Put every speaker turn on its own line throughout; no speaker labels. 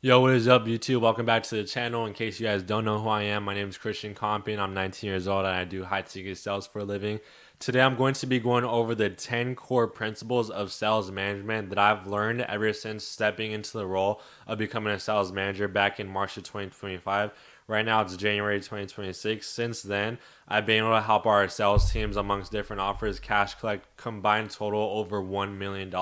Yo, what is up, YouTube? Welcome back to the channel. In case you guys don't know who I am, my name is Christian Compin. I'm 19 years old and I do high ticket sales for a living. Today, I'm going to be going over the 10 core principles of sales management that I've learned ever since stepping into the role of becoming a sales manager back in March of 2025. Right now, it's January 2026. Since then, I've been able to help our sales teams amongst different offers cash collect combined total over $1 million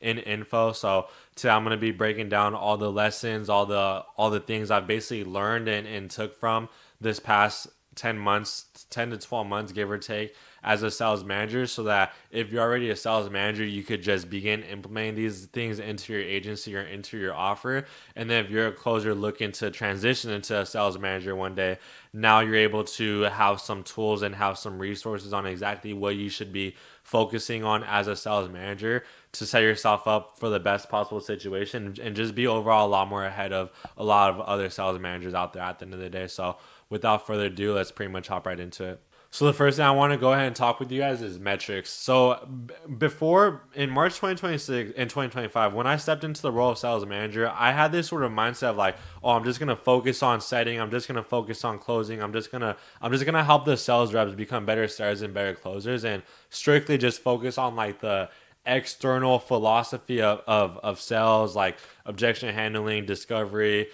in info. So today I'm going to be breaking down all the lessons, all the things I've basically learned and took from this past 10 months, 10 to 12 months, give or take, as a sales manager, so that if you're already a sales manager, you could just begin implementing these things into your agency or into your offer. And then if you're a closer looking to transition into a sales manager one day, now you're able to have some tools and have some resources on exactly what you should be focusing on as a sales manager to set yourself up for the best possible situation and just be overall a lot more ahead of a lot of other sales managers out there at the end of the day. So without further ado, let's pretty much hop right into it. So the first thing I want to go ahead and talk with you guys is metrics. So before in March 2026 and 2025, when I stepped into the role of sales manager, I had this sort of mindset of like, oh, I'm just gonna focus on setting. I'm just gonna focus on closing. I'm just gonna help the sales reps become better sellers and better closers, and strictly just focus on like the external philosophy of sales, like objection handling, discovery,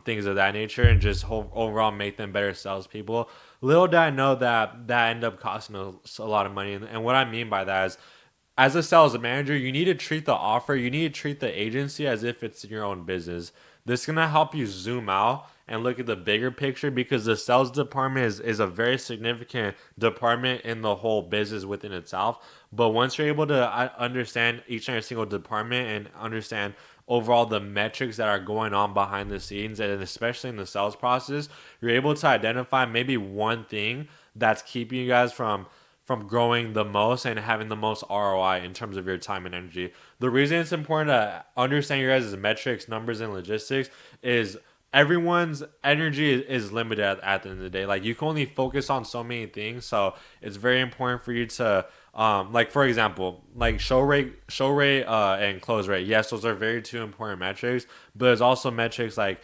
things of that nature, and just overall make them better salespeople. Little did I know that that ended up costing us a lot of money. And what I mean by that is, as a sales manager, you need to treat the offer, you need to treat the agency as if it's your own business. This is going to help you zoom out and look at the bigger picture, because the sales department is a very significant department in the whole business within itself. But once you're able to understand each and every single department and understand overall the metrics that are going on behind the scenes, and especially in the sales process, you're able to identify maybe one thing that's keeping you guys from growing the most and having the most ROI in terms of your time and energy. The reason it's important to understand your guys' metrics, numbers, and logistics is everyone's energy is limited at the end of the day. Like, you can only focus on so many things, so it's very important for you to like, for example, like show rate, and close rate. Yes, those are very two important metrics, but there's also metrics like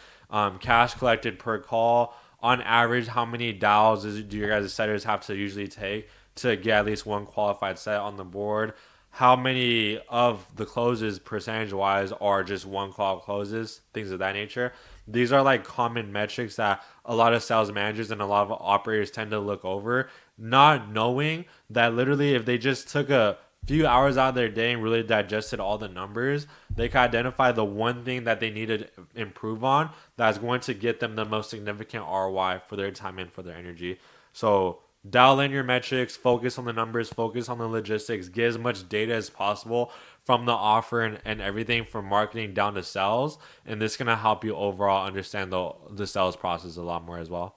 cash collected per call. On average, how many dials do your guys' setters have to usually take to get at least one qualified set on the board? How many of the closes percentage wise are just one call closes, things of that nature. These are like common metrics that a lot of sales managers and a lot of operators tend to look over, not knowing that literally if they just took a few hours out of their day and really digested all the numbers, they can identify the one thing that they need to improve on that's going to get them the most significant ROI for their time and for their energy. So dial in your metrics, focus on the numbers, focus on the logistics, get as much data as possible from the offer and everything from marketing down to sales. And this is going to help you overall understand the sales process a lot more as well.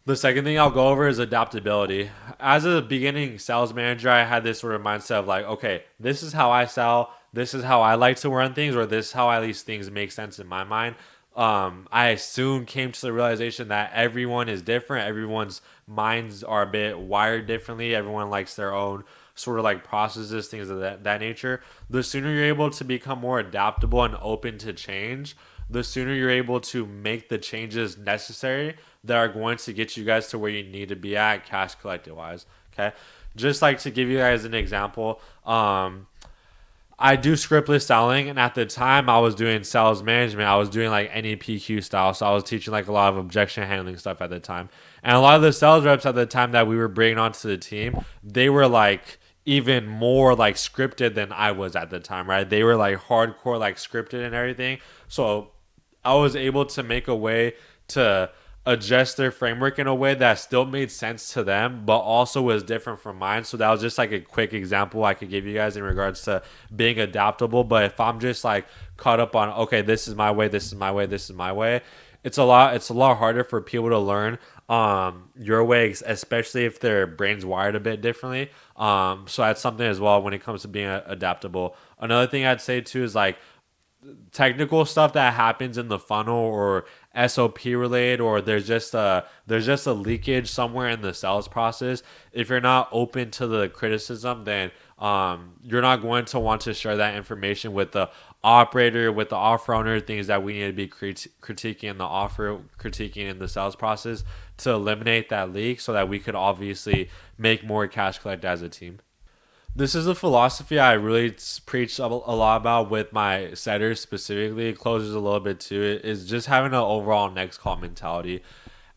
The second thing I'll go over is adaptability. As a beginning sales manager, I had this sort of mindset of like, okay, this is how I sell, this is how I like to run things, or this is how at least things make sense in my mind. I soon came to the realization that everyone is different. Everyone's minds are a bit wired differently. Everyone likes their own sort of like processes, things of that nature. The sooner you're able to become more adaptable and open to change, the sooner you're able to make the changes necessary that are going to get you guys to where you need to be at cash collected wise. Okay. Just like to give you guys an example, I do scriptless selling, and at the time I was doing sales management. I was doing like NEPQ style, so I was teaching like a lot of objection handling stuff at the time. And a lot of the sales reps at the time that we were bringing onto the team, they were like even more like scripted than I was at the time, right? They were like hardcore like scripted and everything. So I was able to make a way to adjust their framework in a way that still made sense to them, but also was different from mine. So that was just like a quick example I could give you guys in regards to being adaptable. But if I'm just like caught up on, okay, this is my way, this is my way, this is my way, it's a lot harder for people to learn your way, especially if their brain's wired a bit differently. So that's something as well when it comes to being adaptable. Another thing I'd say too is like technical stuff that happens in the funnel or SOP related, or there's just a leakage somewhere in the sales process. If you're not open to the criticism, then you're not going to want to share that information with the operator, with the offer owner, things that we need to be critiquing in the offer, critiquing in the sales process to eliminate that leak so that we could obviously make more cash collect as a team. This is a philosophy I really preach a lot about with my setters specifically. It closes a little bit to it. Is just having an overall next call mentality.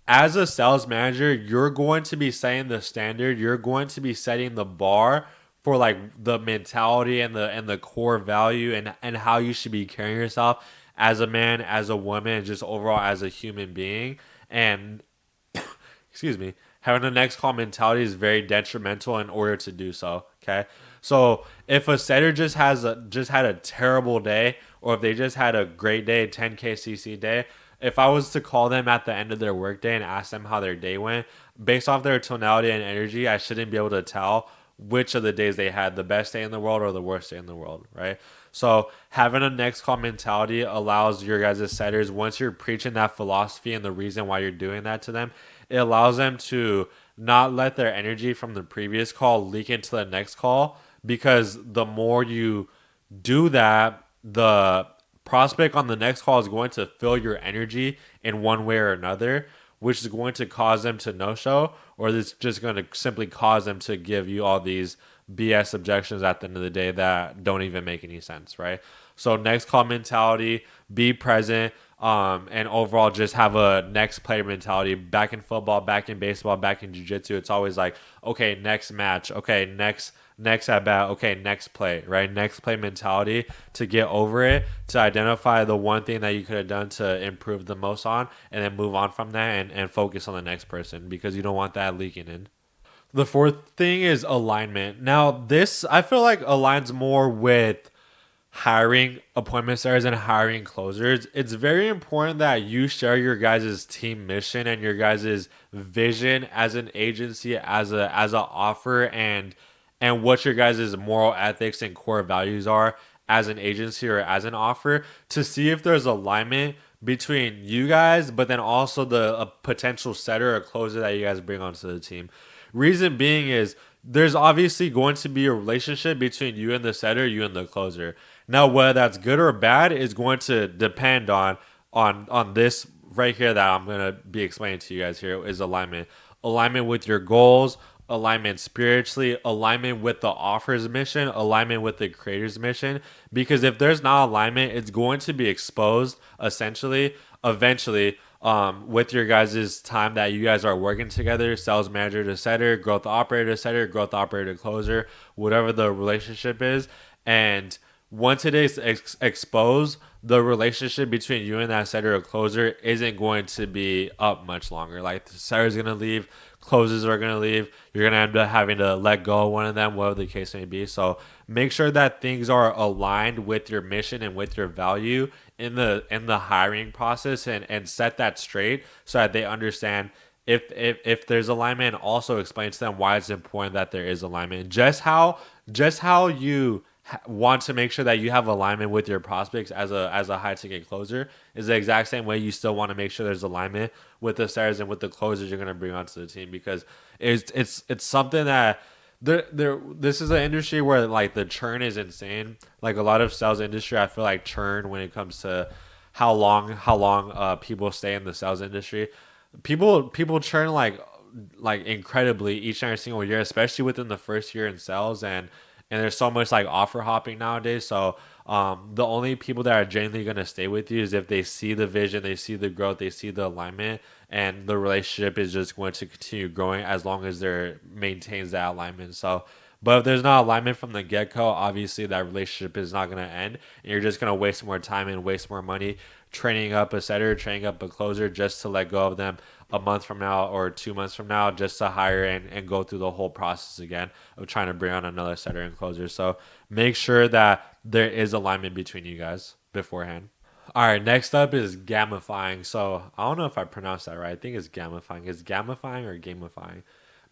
As a sales manager, you're going to be setting the standard. You're going to be setting the bar for like the mentality and the core value and how you should be carrying yourself as a man, as a woman, and just overall as a human being. And excuse me, having a next call mentality is very detrimental in order to do so. Okay, so if a setter just had a terrible day, or if they just had a great day, 10K CC day, if I was to call them at the end of their workday and ask them how their day went, based off their tonality and energy, I shouldn't be able to tell which of the days they had, the best day in the world or the worst day in the world, right? So having a next call mentality allows your guys' setters, once you're preaching that philosophy and the reason why you're doing that to them, it allows them to not let their energy from the previous call leak into the next call, because the more you do that, the prospect on the next call is going to fill your energy in one way or another, which is going to cause them to no show, or it's just going to simply cause them to give you all these BS objections at the end of the day that don't even make any sense, right? So next call mentality, be present, and overall just have a next player mentality. Back in football, back in baseball, back in jiu-jitsu, it's always like, okay, next match, okay, next at bat, okay, next play, right? Next play mentality to get over it, to identify the one thing that you could have done to improve the most on, and then move on from that and focus on the next person, because you don't want that leaking in. The fourth thing is alignment. Now, this I feel like aligns more with hiring appointment setters and hiring closers. It's very important that you share your guys' team mission and your guys' vision as an agency, as a offer, and what your guys' moral ethics and core values are as an agency or as an offer, to see if there's alignment between you guys, but then also the a potential setter or closer that you guys bring onto the team. Reason being is there's obviously going to be a relationship between you and the setter, you and the closer. Now, whether that's good or bad is going to depend on this right here that I'm gonna be explaining to you guys here is alignment. Alignment with your goals, alignment spiritually, alignment with the offer's mission, alignment with the creator's mission. Because if there's not alignment, it's going to be exposed essentially, eventually, with your guys' time that you guys are working together, sales manager to setter, growth operator to setter, growth operator to closer, whatever the relationship is. And once it is exposed, the relationship between you and that setter or closer isn't going to be up much longer. Like the setter's gonna leave, closes are gonna leave. You're gonna end up having to let go of one of them, whatever the case may be. So make sure that things are aligned with your mission and with your value in the hiring process, and set that straight so that they understand if there's alignment, and also explain to them why it's important that there is alignment. Just how you want to make sure that you have alignment with your prospects as a high ticket closer is the exact same way you still want to make sure there's alignment with the setters and with the closers you're going to bring onto the team, because it's something that this is an industry where like the churn is insane. Like a lot of sales industry, I feel like churn when it comes to how long people stay in the sales industry. People churn like incredibly each and every single year, especially within the first year in sales, and there's so much like offer hopping nowadays. So the only people that are genuinely going to stay with you is if they see the vision, they see the growth, they see the alignment, and the relationship is just going to continue growing as long as there maintains that alignment. So, but if there's not alignment from the get-go, obviously that relationship is not going to end, and you're just going to waste more time and waste more money training up a setter, training up a closer just to let go of them a month from now or 2 months from now, just to hire and go through the whole process again of trying to bring on another setter and closer. So make sure that there is alignment between you guys beforehand. All right, next up is gamifying. So I don't know if I pronounced that right. I think it's gamifying. Is gamifying or gamifying?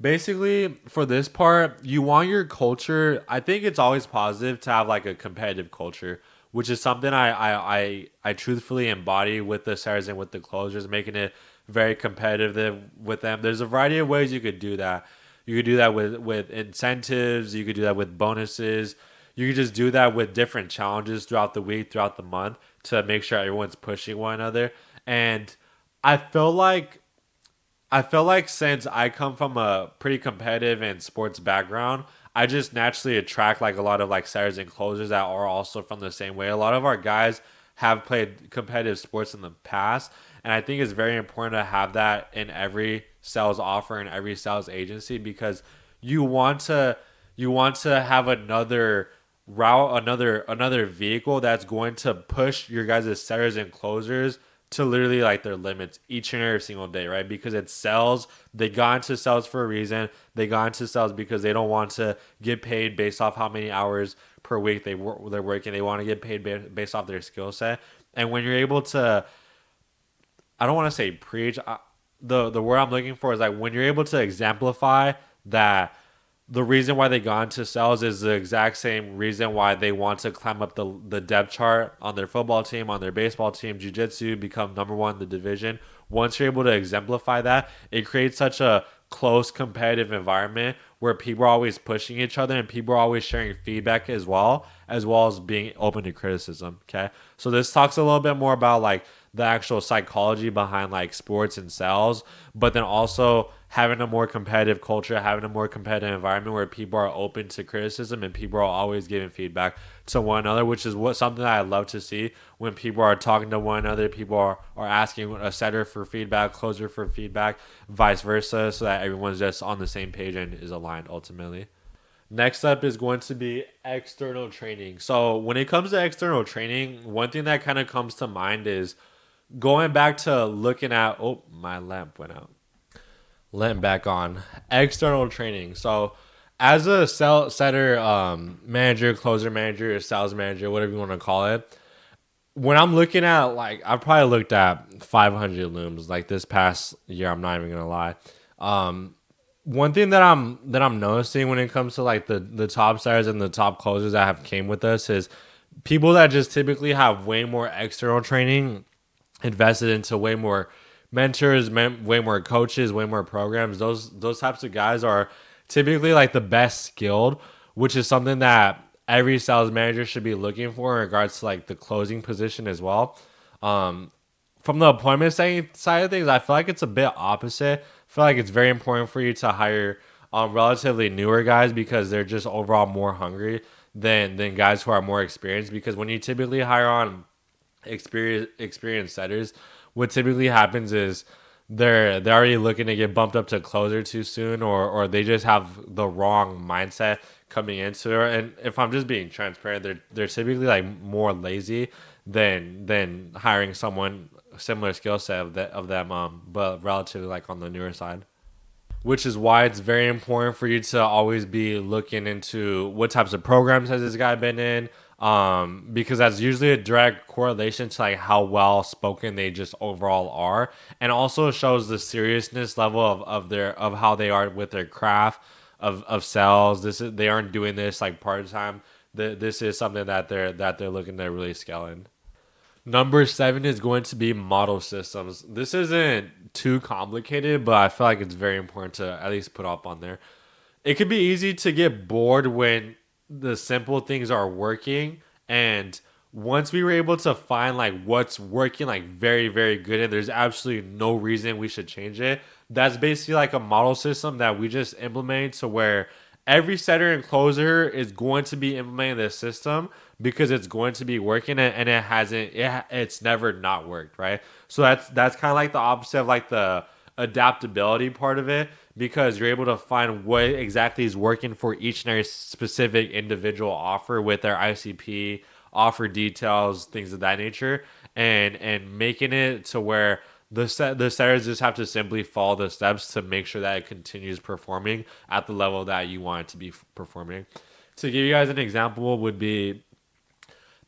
Basically, for this part, you want your culture. I think it's always positive to have like a competitive culture, which is something I truthfully embody with the setters and with the closers, making it very competitive with them. There's a variety of ways you could do that. You could do that with incentives. You could do that with bonuses. you can just do that with different challenges throughout the week, throughout the month, to make sure everyone's pushing one another. And I feel like since I come from a pretty competitive and sports background, I just naturally attract like a lot of like setters and closers that are also from the same way. A lot of our guys have played competitive sports in the past, and I think it's very important to have that in every sales offer and every sales agency, because you want to have another route, another vehicle that's going to push your guys' setters and closers to literally like their limits each and every single day, right? Because it's sales. They got into sales for a reason. They got into sales because they don't want to get paid based off how many hours per week they're working. They want to get paid based off their skill set. And when you're able to, I don't want to say preach. The word I'm looking for is like when you're able to exemplify that the reason why they got into sales is the exact same reason why they want to climb up the depth chart on their football team, on their baseball team, jiu-jitsu, become number one in the division. Once you're able to exemplify that, it creates such a close competitive environment where people are always pushing each other and people are always sharing feedback as well as being open to criticism. Okay. So this talks a little bit more about like the actual psychology behind like sports and sales, but then also having a more competitive culture, having a more competitive environment where people are open to criticism and people are always giving feedback to one another, which is something that I love to see when people are talking to one another. People are asking a setter for feedback, closer for feedback, vice versa, so that everyone's just on the same page and is aligned ultimately. Next up is going to be external training. So when it comes to external training, one thing that kind of comes to mind is going back to looking at, oh, my lamp went out. Lamp back on. External training. So as a setter, manager, closer manager, sales manager, whatever you want to call it, when I'm looking at, like, I've probably looked at 500 looms like this past year. I'm not even gonna lie. One thing that I'm noticing when it comes to like the top sellers and the top closers that have came with us is people that just typically have way more external training invested into, way more mentors, way more coaches, way more programs. Those types of guys are typically like the best skilled, which is something that every sales manager should be looking for in regards to like the closing position as well. From the appointment setting side of things, I feel like it's a bit opposite. I feel like it's very important for you to hire relatively newer guys because they're just overall more hungry than guys who are more experienced. Because when you typically hire on experienced setters, what typically happens is they're already looking to get bumped up to closer too soon, or they just have the wrong mindset coming into it. And if I'm just being transparent, they're typically like more lazy than hiring someone similar skill set of them, but relatively like on the newer side, which is why it's very important for you to always be looking into what types of programs has this guy been in, because that's usually a direct correlation to like how well spoken they just overall are, and also shows the seriousness level of how they are with their craft of sales. They aren't doing this like part time. This is something that they're looking to really scale in. Number 7 is going to be model systems. This isn't too complicated, but I feel like it's very important to at least put up on there. It could be easy to get bored when the simple things are working, and once we were able to find like what's working like very very good and there's absolutely no reason we should change it, that's basically like a model system that we just implement to where every setter and closer is going to be implementing this system because it's going to be working, and it's never not worked, right? So that's kind of like the opposite of like the adaptability part of it, because you're able to find what exactly is working for each and every specific individual offer with their ICP, offer details, things of that nature, and making it to where the setters just have to simply follow the steps to make sure that it continues performing at the level that you want it to be performing. To give you guys an example would be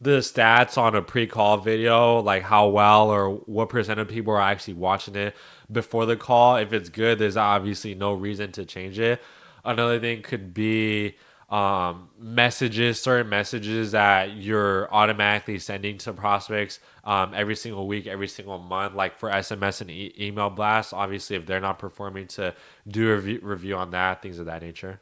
the stats on a pre-call video, like how well or what percent of people are actually watching it before the call. If it's good, there's obviously no reason to change it. Another thing could be messages, certain messages that you're automatically sending to prospects every single week, every single month, like for SMS and email blasts. Obviously, if they're not performing, to do a review on that, things of that nature.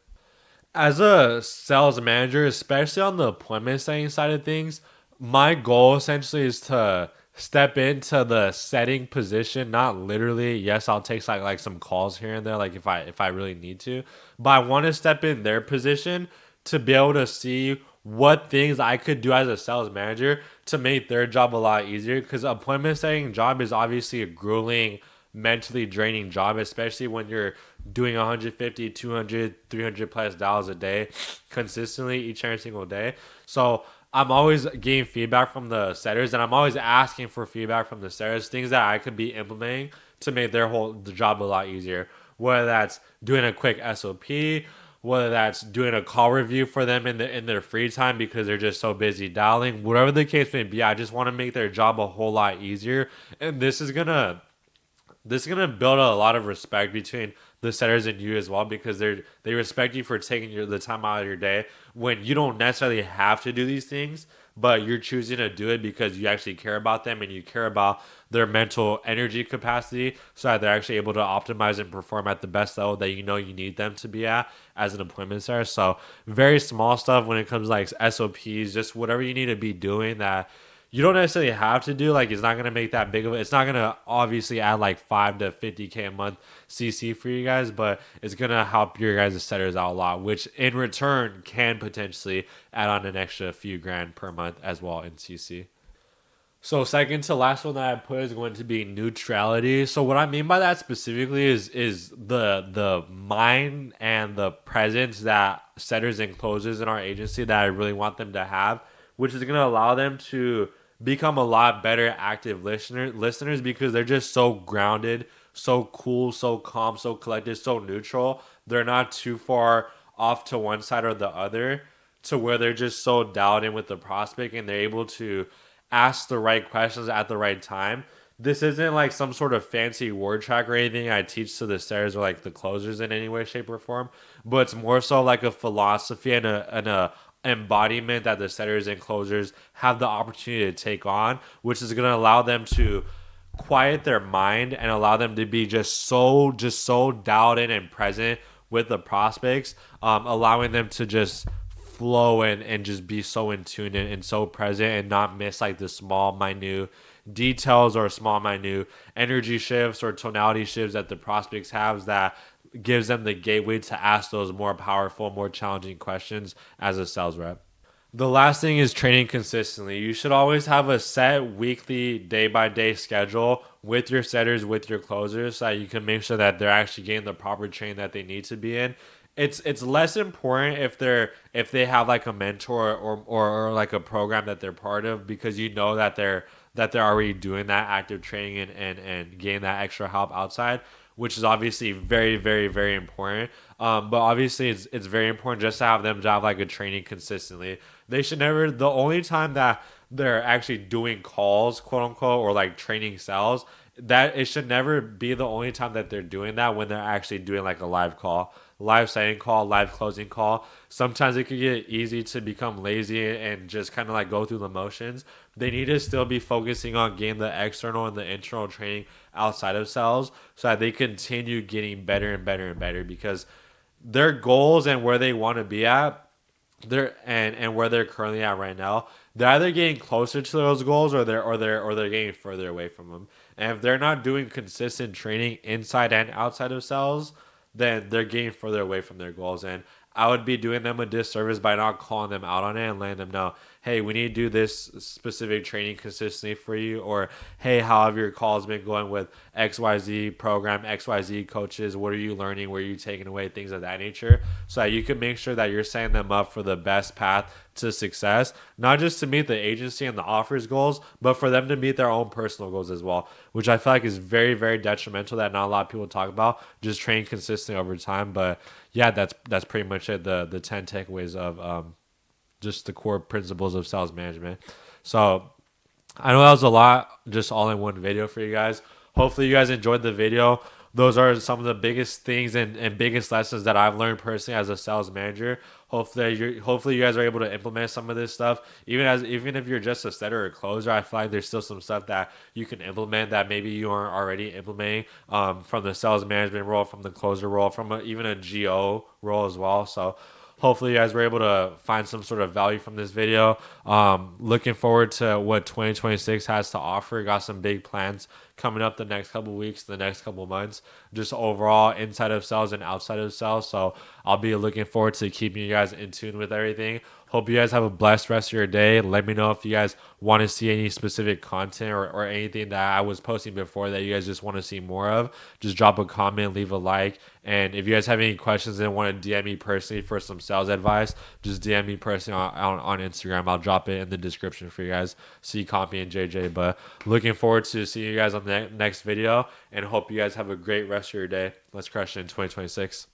As a sales manager, especially on the appointment setting side of things, my goal essentially is to step into the setting position. Not literally. Yes, I'll take like some calls here and there, like if I really need to. But I want to step in their position to be able to see what things I could do as a sales manager to make their job a lot easier. Because appointment setting job is obviously a grueling, mentally draining job, especially when you're doing 150, 200, 300 plus dollars a day consistently each and every single day. So I'm always getting feedback from the setters, and I'm always asking for feedback from the setters, things that I could be implementing to make the job a lot easier. Whether that's doing a quick SOP, whether that's doing a call review for them in their free time because they're just so busy dialing, whatever the case may be, I just want to make their job a whole lot easier. And this is gonna build a lot of respect between the setters and you as well, because they respect you for taking the time out of your day when you don't necessarily have to do these things, but you're choosing to do it because you actually care about them and you care about their mental energy capacity, so that they're actually able to optimize and perform at the best level that you know you need them to be at as an appointment setter. So very small stuff when it comes to like SOPs, just whatever you need to be doing that you don't necessarily have to do. Like, it's not gonna make that big of it. It's not gonna obviously add like 5 to 50K a month CC for you guys, but it's gonna help your guys' setters out a lot, which in return can potentially add on an extra few grand per month as well in CC. So second to last one that I put is going to be neutrality. So what I mean by that specifically is the mind and the presence that setters and closers in our agency that I really want them to have, which is going to allow them to become a lot better active listeners because they're just so grounded, so cool, so calm, so collected, so neutral. They're not too far off to one side or the other, to where they're just so dialed in with the prospect and they're able to ask the right questions at the right time. This isn't like some sort of fancy word track or anything I teach to the setters or like the closers in any way, shape, or form, but it's more so like a philosophy and a embodiment that the setters and closers have the opportunity to take on, which is going to allow them to quiet their mind and allow them to be just so dialed in and present with the prospects, allowing them to just flow and just be so in tune and so present and not miss like the small minute details or small minute energy shifts or tonality shifts that the prospects have that gives them the gateway to ask those more powerful, more challenging questions as a sales rep. The last thing is training consistently. You should always have a set weekly, day by day schedule with your setters, with your closers, so that you can make sure that they're actually getting the proper training that they need to be in. It's less important if they have like a mentor or like a program that they're part of, because you know that they're already doing that active training and getting that extra help outside, which is obviously very, very, very important. But obviously, it's very important just to have them to have like a training consistently. They should never. The only time that they're actually doing calls, quote unquote, or like training sales, that it should never be the only time that they're doing that, when they're actually doing like a live call, live signing call, live closing call. Sometimes it could get easy to become lazy and just kind of like go through the motions. They need to still be focusing on getting the external and the internal training outside of sales, so that they continue getting better and better and better, because their goals and where they want to be at, and where they're currently at right now, they're either getting closer to those goals, or they're getting further away from them. And if they're not doing consistent training inside and outside of sales, then they're getting further away from their goals. And I would be doing them a disservice by not calling them out on it and letting them know, hey, we need to do this specific training consistently for you, or hey, how have your calls been going with XYZ program, XYZ coaches? What are you learning? Where are you taking away? Things of that nature, so that you can make sure that you're setting them up for the best path to success, not just to meet the agency and the offers goals, but for them to meet their own personal goals as well, which I feel like is very, very detrimental, that not a lot of people talk about, just train consistently over time. But yeah, that's pretty much it. The 10 takeaways of just the core principles of sales management. So I know that was a lot, just all in one video for you guys. Hopefully, you guys enjoyed the video. Those are some of the biggest things and biggest lessons that I've learned personally as a sales manager. Hopefully you guys are able to implement some of this stuff. Even if you're just a setter or closer, I feel like there's still some stuff that you can implement that maybe you aren't already implementing, from the sales management role, from the closer role, from even a GO role as well. So hopefully you guys were able to find some sort of value from this video. Looking forward to what 2026 has to offer. Got some big plans coming up the next couple weeks, the next couple months, just overall inside of sales and outside of sales. So I'll be looking forward to keeping you guys in tune with everything. Hope you guys have a blessed rest of your day. Let me know if you guys want to see any specific content or anything that I was posting before that you guys just want to see more of. Just drop a comment, leave a like. And if you guys have any questions and want to DM me personally for some sales advice, just DM me personally on Instagram. I'll drop it in the description for you guys. See Compy and JJ. But looking forward to seeing you guys on the next video and hope you guys have a great rest of your day. Let's crush it in 2026.